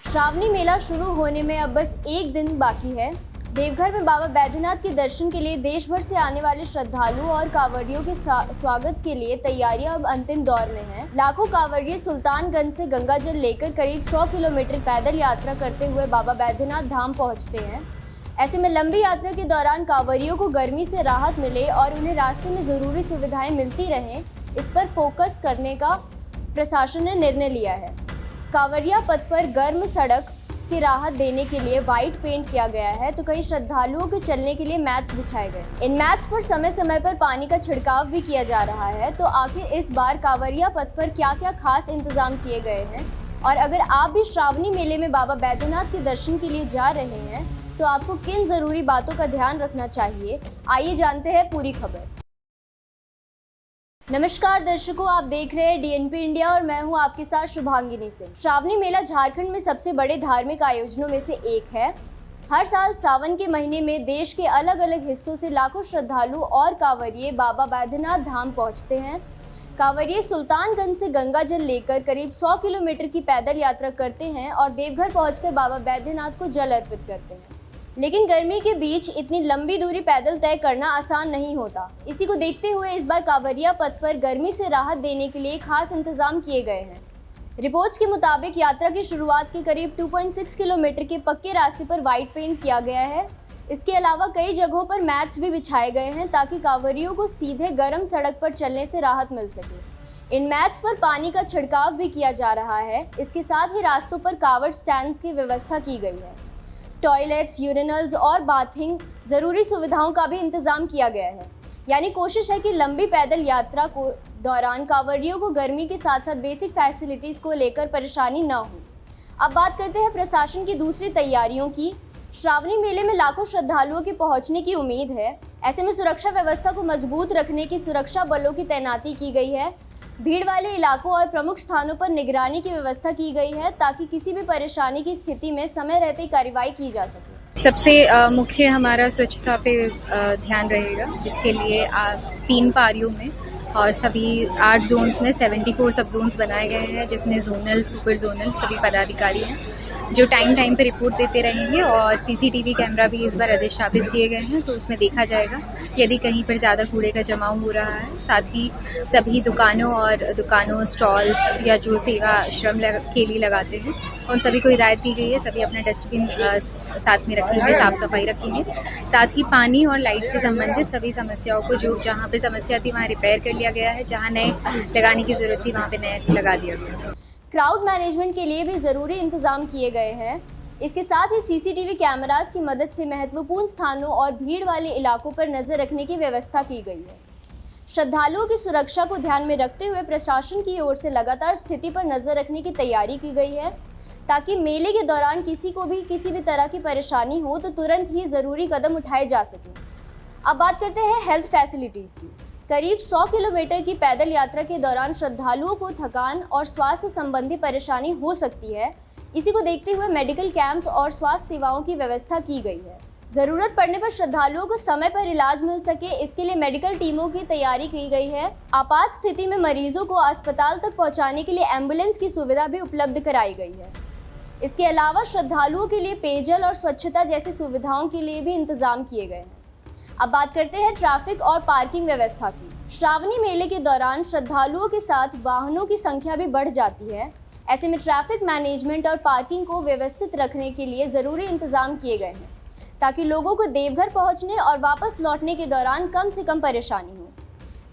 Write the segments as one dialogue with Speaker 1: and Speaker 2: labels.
Speaker 1: श्रावणी मेला शुरू होने में अब बस एक दिन बाकी है। देवघर में बाबा बैद्यनाथ के दर्शन के लिए देश भर से आने वाले श्रद्धालुओं और कांवड़ियों के स्वागत के लिए तैयारियां अब अंतिम दौर में हैं। लाखों कांवड़िए सुल्तानगंज से गंगाजल लेकर करीब 100 किलोमीटर पैदल यात्रा करते हुए बाबा बैद्यनाथ धाम पहुंचते हैं। ऐसे में लंबी यात्रा के दौरान कांवड़ियों को गर्मी से राहत मिले और उन्हें रास्ते में जरूरी सुविधाएं मिलती रहें, इस पर फोकस करने का प्रशासन ने निर्णय लिया है। कांवड़िया पथ पर गर्म सड़क की राहत देने के लिए व्हाइट पेंट किया गया है, तो कई श्रद्धालुओं के चलने के लिए मैट्स बिछाए गए। इन मैट्स पर समय समय पर पानी का छिड़काव भी किया जा रहा है। तो आखिर इस बार कांवड़िया पथ पर क्या क्या खास इंतजाम किए गए हैं, और अगर आप भी श्रावणी मेले में बाबा बैद्यनाथ के दर्शन के लिए जा रहे हैं तो आपको किन जरूरी बातों का ध्यान रखना चाहिए, आइए जानते हैं पूरी खबर। नमस्कार दर्शकों, आप देख रहे हैं डीएनपी इंडिया और मैं हूं आपके साथ शुभांगिनी सिंह। श्रावणी मेला झारखंड में सबसे बड़े धार्मिक आयोजनों में से एक है। हर साल सावन के महीने में देश के अलग अलग हिस्सों से लाखों श्रद्धालु और कांवड़िए बाबा बैद्यनाथ धाम पहुंचते हैं। कांवड़िए सुल्तानगंज से गंगाजल लेकर करीब 100 किलोमीटर की पैदल यात्रा करते हैं और देवघर पहुंचकर बाबा बैद्यनाथ को जल अर्पित करते हैं। लेकिन गर्मी के बीच इतनी लंबी दूरी पैदल तय करना आसान नहीं होता। इसी को देखते हुए इस बार कांवड़िया पथ पर गर्मी से राहत देने के लिए खास इंतजाम किए गए हैं। रिपोर्ट्स के मुताबिक यात्रा की शुरुआत के करीब 2.6 किलोमीटर के पक्के रास्ते पर व्हाइट पेंट किया गया है। इसके अलावा कई जगहों पर मैट्स भी बिछाए गए हैं ताकि कांवड़ियों को सीधे गर्म सड़क पर चलने से राहत मिल सके। इन मैट्स पर पानी का छिड़काव भी किया जा रहा है। इसके साथ ही रास्तों पर कांवड़ स्टैंड्स की व्यवस्था की गई है। टॉयलेट्स, यूरिनल्स और बाथिंग जरूरी सुविधाओं का भी इंतजाम किया गया है। यानी कोशिश है कि लंबी पैदल यात्रा को दौरान कांवड़ियों को गर्मी के साथ साथ बेसिक फैसिलिटीज को लेकर परेशानी न हो। अब बात करते हैं प्रशासन की दूसरी तैयारियों की। श्रावणी मेले में लाखों श्रद्धालुओं के पहुंचने की उम्मीद है। ऐसे में सुरक्षा व्यवस्था को मजबूत रखने की सुरक्षा बलों की तैनाती की गई है। भीड़ वाले इलाकों और प्रमुख स्थानों पर निगरानी की व्यवस्था की गई है ताकि किसी भी परेशानी की स्थिति में समय रहते ही कार्रवाई की जा सके।
Speaker 2: सबसे मुख्य हमारा स्वच्छता पे ध्यान रहेगा, जिसके लिए 3 पारियों में और सभी 8 जोन्स में 74 सब जोन्स बनाए गए हैं, जिसमें जोनल, सुपर जोनल सभी पदाधिकारी हैं जो टाइम पे रिपोर्ट देते रहेंगे। और सीसीटीवी कैमरा भी इस बार अधिस्थापित किए गए हैं, तो उसमें देखा जाएगा यदि कहीं पर ज़्यादा कूड़े का जमाव हो रहा है। साथ ही सभी दुकानों स्टॉल्स या जो सेवा श्रम के लिए लगाते हैं उन सभी को हिदायत दी गई है, सभी अपना डस्टबिन साथ में रखेंगे, साफ़ सफाई रखेंगे। साथ ही पानी और लाइट से संबंधित सभी समस्याओं को जो जहाँ पे समस्या थी वहाँ रिपेयर कर लिया गया है, जहाँ नए लगाने की ज़रूरत थी वहाँ पे नए लगा दिया गया।
Speaker 1: क्राउड मैनेजमेंट के लिए भी जरूरी इंतजाम किए गए हैं। इसके साथ ही सीसीटीवी कैमरास की मदद से महत्वपूर्ण स्थानों और भीड़ वाले इलाकों पर नजर रखने की व्यवस्था की गई है। श्रद्धालुओं की सुरक्षा को ध्यान में रखते हुए प्रशासन की ओर से लगातार स्थिति पर नजर रखने की तैयारी की गई है, ताकि मेले के दौरान किसी को भी किसी भी तरह की परेशानी हो तो तुरंत ही जरूरी कदम उठाए जा सकें। अब बात करते हैं हेल्थ फैसिलिटीज की। करीब 100 किलोमीटर की पैदल यात्रा के दौरान श्रद्धालुओं को थकान और स्वास्थ्य संबंधी परेशानी हो सकती है। इसी को देखते हुए मेडिकल कैंप्स और स्वास्थ्य सेवाओं की व्यवस्था की गई है। जरूरत पड़ने पर श्रद्धालुओं को समय पर इलाज मिल सके, इसके लिए मेडिकल टीमों की तैयारी की गई है। आपात स्थिति में मरीजों को अस्पताल तक पहुंचाने के लिए एम्बुलेंस की सुविधा भी उपलब्ध कराई गई है। इसके अलावा श्रद्धालुओं के लिए पेयजल और स्वच्छता जैसी सुविधाओं के लिए भी इंतजाम किए गए हैं। अब बात करते हैं ट्रैफिक और पार्किंग व्यवस्था की। श्रावणी मेले के दौरान श्रद्धालुओं के साथ वाहनों की संख्या भी बढ़ जाती है। ऐसे में ट्रैफिक मैनेजमेंट और पार्किंग को व्यवस्थित रखने के लिए जरूरी इंतजाम किए गए हैं, ताकि लोगों को देवघर पहुंचने और वापस लौटने के दौरान कम से कम परेशानी हो।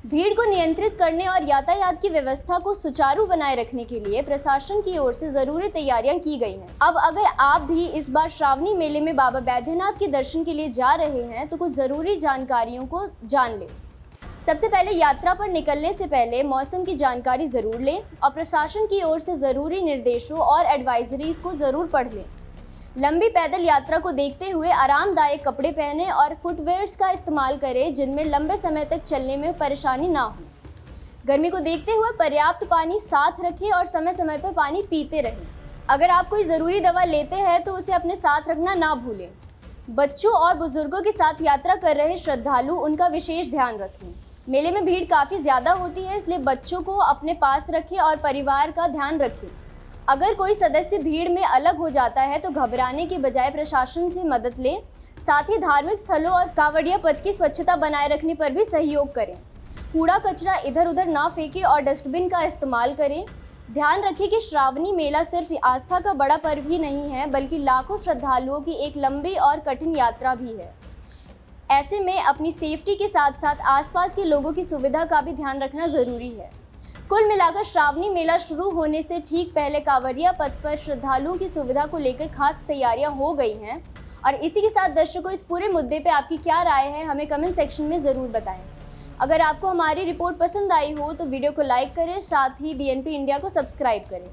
Speaker 1: भीड़ को नियंत्रित करने और यातायात की व्यवस्था को सुचारू बनाए रखने के लिए प्रशासन की ओर से जरूरी तैयारियां की गई हैं। अब अगर आप भी इस बार श्रावणी मेले में बाबा बैद्यनाथ के दर्शन के लिए जा रहे हैं तो कुछ जरूरी जानकारियों को जान लें। सबसे पहले यात्रा पर निकलने से पहले मौसम की जानकारी जरूर लें और प्रशासन की ओर से जरूरी निर्देशों और एडवाइजरीज को जरूर पढ़ लें। लंबी पैदल यात्रा को देखते हुए आरामदायक कपड़े पहने और फुटवेयर्स का इस्तेमाल करें, जिनमें लंबे समय तक चलने में परेशानी ना हो। गर्मी को देखते हुए पर्याप्त पानी साथ रखें और समय समय पर पानी पीते रहें। अगर आप कोई ज़रूरी दवा लेते हैं तो उसे अपने साथ रखना ना भूलें। बच्चों और बुजुर्गों के साथ यात्रा कर रहे श्रद्धालु उनका विशेष ध्यान रखें। मेले में भीड़ काफ़ी ज़्यादा होती है, इसलिए बच्चों को अपने पास रखें और परिवार का ध्यान रखें। अगर कोई सदस्य भीड़ में अलग हो जाता है तो घबराने के बजाय प्रशासन से मदद लें। साथ ही धार्मिक स्थलों और कांवड़िया पथ की स्वच्छता बनाए रखने पर भी सहयोग करें। कूड़ा कचरा इधर उधर ना फेंकें और डस्टबिन का इस्तेमाल करें। ध्यान रखें कि श्रावणी मेला सिर्फ आस्था का बड़ा पर्व ही नहीं है, बल्कि लाखों श्रद्धालुओं की एक लंबी और कठिन यात्रा भी है। ऐसे में अपनी सेफ्टी के साथ साथ आसपास के लोगों की सुविधा का भी ध्यान रखना जरूरी है। कुल मिलाकर श्रावणी मेला शुरू होने से ठीक पहले कांवड़िया पथ पर श्रद्धालुओं की सुविधा को लेकर खास तैयारियां हो गई हैं। और इसी के साथ दर्शकों, इस पूरे मुद्दे पे आपकी क्या राय है, हमें कमेंट सेक्शन में ज़रूर बताएं। अगर आपको हमारी रिपोर्ट पसंद आई हो तो वीडियो को लाइक करें, साथ ही DNP इंडिया को सब्सक्राइब करें।